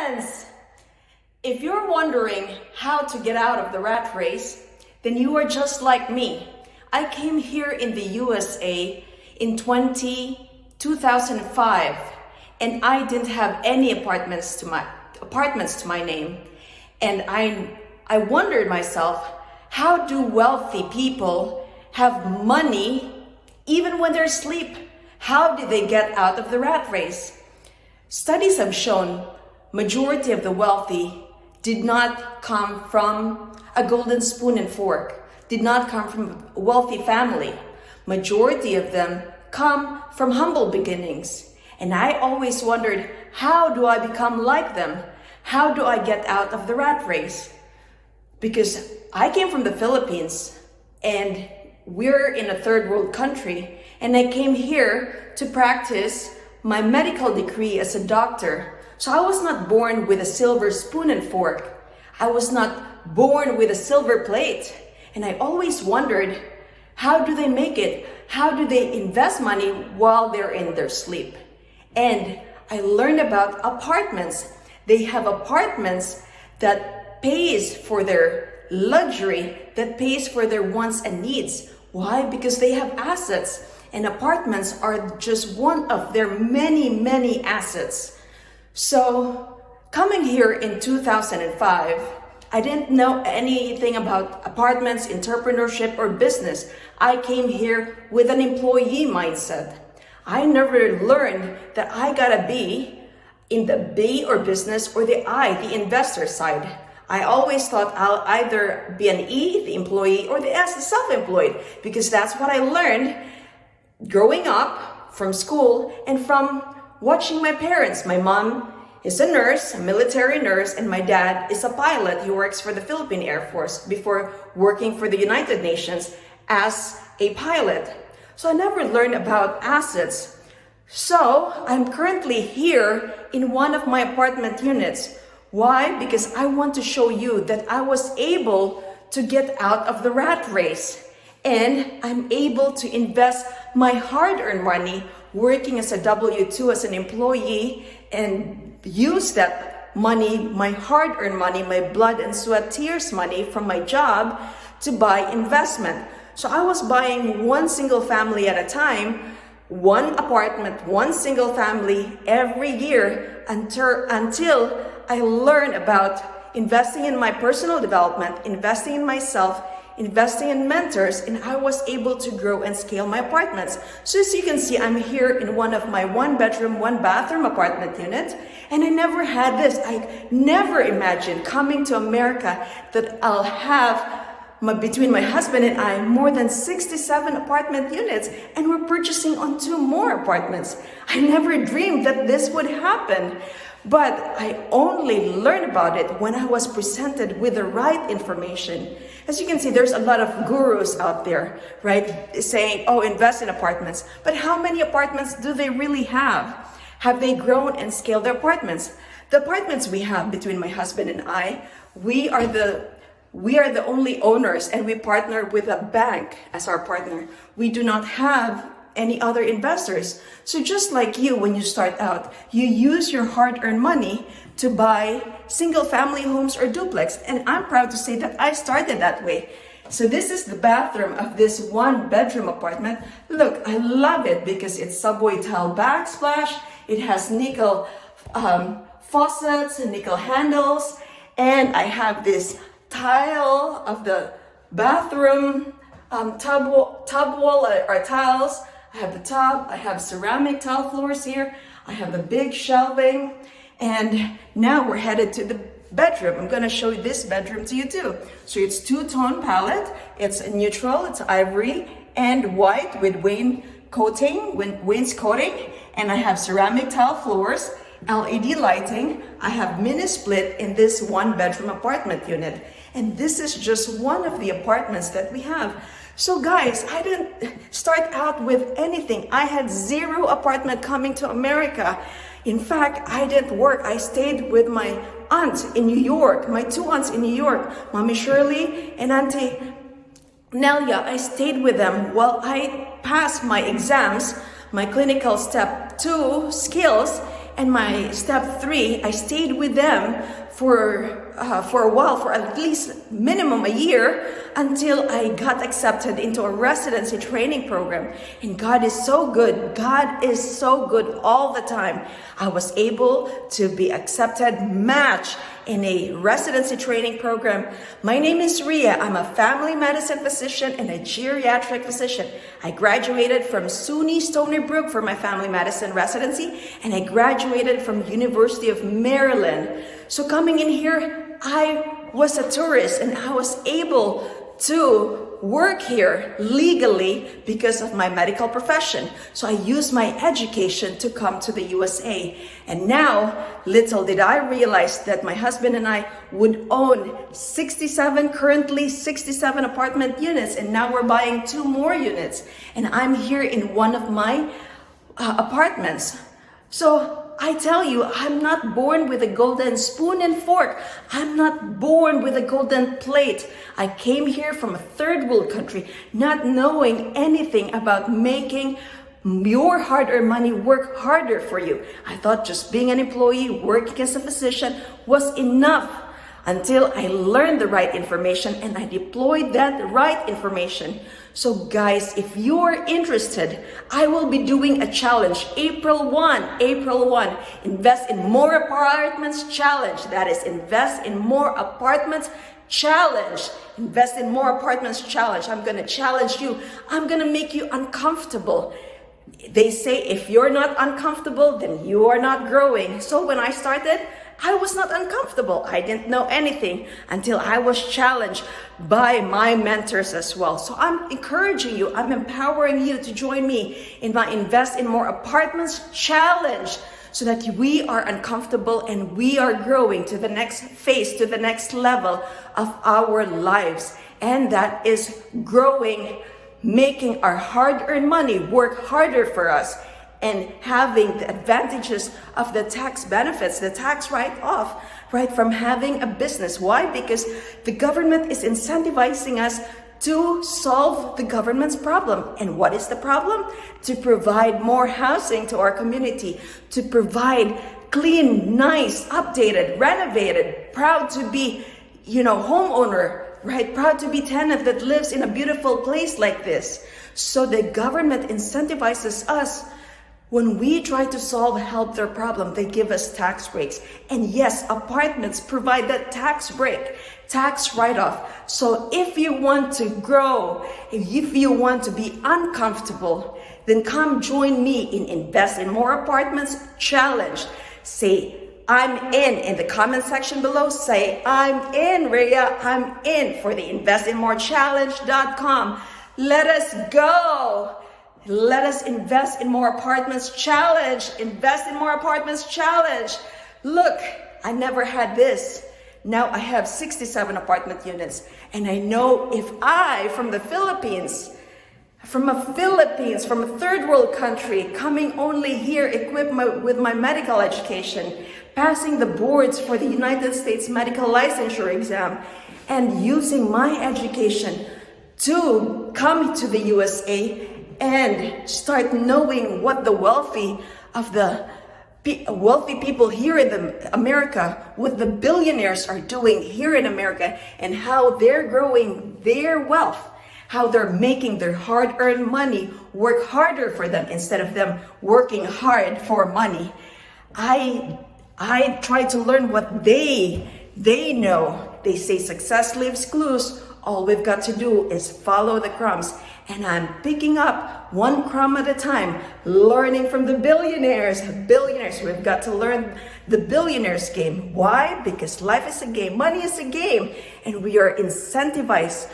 friends! If you're wondering how to get out of the rat race, then you are just like me. I came here in the USA in 2005, and I didn't have any apartments to my name. And I wondered myself, how do wealthy people have money even when they're asleep? How did they get out of the rat race? Studies have shown majority of the wealthy did not come from a golden spoon and fork, did not come from a wealthy family. Majority of them come from humble beginnings. And I always wondered, how do I become like them? How do I get out of the rat race? Because I came from the Philippines and we're in a third world country, and I came here to practice my medical degree as a doctor. So I was not born with a silver spoon and fork. I was not born with a silver plate. And I always wondered, how do they make it? How do they invest money while they're in their sleep? And I learned about apartments. They have apartments that pays for their luxury, that pays for their wants and needs. Why? Because they have assets. And apartments are just one of their many, many assets. So coming here in 2005, I didn't know anything about apartments, entrepreneurship, or business. I came here with an employee mindset. I never learned that I gotta be in the B or business or the I, the investor side. I always thought I'll either be an E, the employee, or the S, the self-employed, because that's what I learned growing up from school and from watching my parents. My mom is a nurse, a military nurse, and my dad is a pilot. He works for the Philippine Air Force before working for the United Nations as a pilot. So I never learned about assets. So I'm currently here in one of my apartment units. Why? Because I want to show you that I was able to get out of the rat race. And I'm able to invest my hard-earned money working as a W-2 as an employee and use that money, my hard-earned money, my blood and sweat tears money from my job to buy investment. So I was buying one single family at a time, one apartment, one single family every year until I learned about investing in my personal development, investing in myself, investing in mentors, and I was able to grow and scale my apartments. So as you can see, I'm here in one of my 1-bedroom, 1-bathroom apartment units, and I never had this. I never imagined coming to America that I'll have between my husband and I more than 67 apartment units, and we're purchasing on 2 more apartments. I never dreamed that this would happen. But I only learned about it when I was presented with the right information. As you can see, there's a lot of gurus out there, right? Saying, oh, invest in apartments. But how many apartments do they really have? Have they grown and scaled their apartments? The apartments we have between my husband and I, we are the only owners, and we partner with a bank as our partner. We do not have any other investors. So just like you, when you start out, you use your hard-earned money to buy single-family homes or duplex. And I'm proud to say that I started that way. So this is the bathroom of this 1-bedroom apartment. Look, I love it because it's subway tile backsplash. It has nickel faucets and nickel handles. And I have this tile of the bathroom tub wall or tiles. I have the tub, I have ceramic tile floors here, I have the big shelving, and now we're headed to the bedroom. I'm gonna show you this bedroom to you too. So it's 2-tone palette, it's neutral, it's ivory and white with wainscoting, and I have ceramic tile floors, LED lighting. I have mini split in this 1-bedroom apartment unit. And this is just one of the apartments that we have. So guys, I didn't start out with anything. I had 0 apartment coming to America. In fact, I didn't work. I stayed with my aunt in New York, my 2 aunts in New York, Mommy Shirley and Auntie Nelia. I stayed with them while I passed my exams, my clinical step 2 skills, and my step 3, I stayed with them for a while, for at least minimum a year, until I got accepted into a residency training program. And God is so good. God is so good all the time. I was able to be accepted, matched in a residency training program. My name is Ria. I'm a family medicine physician and a geriatric physician. I graduated from SUNY Stony Brook for my family medicine residency, and I graduated from University of Maryland. So coming in here, I was a tourist, and I was able to work here legally because of my medical profession. So I used my education to come to the USA. And now, little did I realize that my husband and I would own currently 67 apartment units, and now we're buying 2 more units. And I'm here in one of my apartments. So I tell you, I'm not born with a golden spoon and fork. I'm not born with a golden plate. I came here from a third world country, not knowing anything about making your hard-earned money work harder for you. I thought just being an employee, working as a physician was enough, until I learned the right information and I deployed that right information. So guys, if you're interested, I will be doing a challenge April 1, Invest in More Apartments Challenge. That is Invest in More Apartments Challenge. Invest in More Apartments Challenge. I'm gonna challenge you. I'm gonna make you uncomfortable. They say if you're not uncomfortable, then you are not growing. So when I started, I was not uncomfortable. I didn't know anything until I was challenged by my mentors as well. So I'm encouraging you, I'm empowering you to join me in my Invest in More Apartments Challenge, so that we are uncomfortable and we are growing to the next phase, to the next level of our lives. And that is growing, making our hard-earned money work harder for us, and having the advantages of the tax benefits, the tax write-off, right, from having a business. Why? Because the government is incentivizing us to solve the government's problem. And what is the problem? To provide more housing to our community, to provide clean, nice, updated, renovated, proud to be, homeowner, right? Proud to be tenant that lives in a beautiful place like this. So the government incentivizes us. When we try to help their problem, they give us tax breaks. And yes, apartments provide that tax break, tax write-off. So if you want to grow, if you want to be uncomfortable, then come join me in Invest in More Apartments Challenge. Say, I'm in the comment section below. Say, I'm in, Rhea. I'm in for the investinmorechallenge.com. Let us go. Let us Invest in More Apartments Challenge. Invest in More Apartments Challenge. Look, I never had this. Now I have 67 apartment units. And I know if I, from a third world country, coming only here equipped with my medical education, passing the boards for the United States medical licensure exam, and using my education to come to the USA and start knowing what the wealthy people here in America, what the billionaires are doing here in America, and how they're growing their wealth, how they're making their hard-earned money work harder for them instead of them working hard for money. I try to learn what they know. They say success leaves clues. All we've got to do is follow the crumbs. And I'm picking up one crumb at a time, learning from the billionaires. We've got to learn the billionaires' game. Why? Because life is a game, money is a game, and we are incentivized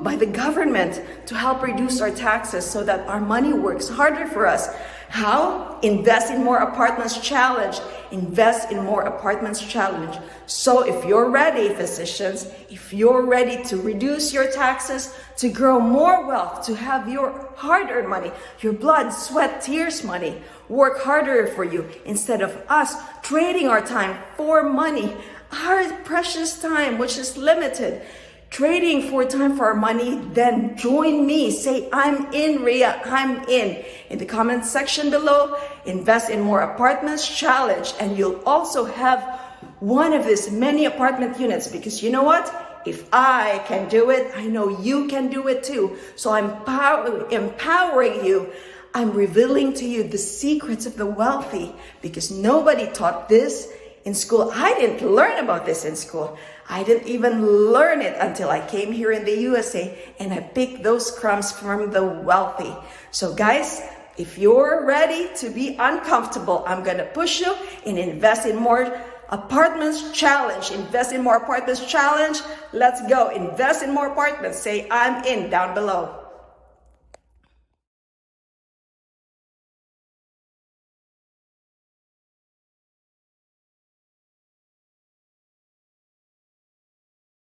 by the government to help reduce our taxes so that our money works harder for us. How? Invest in More Apartments Challenge. Invest in More Apartments Challenge. So if you're ready, physicians, if you're ready to reduce your taxes, to grow more wealth, to have your hard-earned money, your blood, sweat, tears money work harder for you, instead of us trading our time for money, our precious time, which is limited, trading for time for our money, then join me. Say, I'm in, Rhea, I'm in. In the comment section below, invest in more apartments challenge, and you'll also have one of these many apartment units, because you know what? If I can do it, I know you can do it too. So I'm empowering you. I'm revealing to you the secrets of the wealthy, because nobody taught this in school. I didn't learn about this in school. I didn't even learn it until I came here in the USA and I picked those crumbs from the wealthy. So guys, if you're ready to be uncomfortable, I'm gonna push you and invest in more apartments challenge. Invest in more apartments challenge. Let's go. Invest in more apartments. Say, I'm in, down below.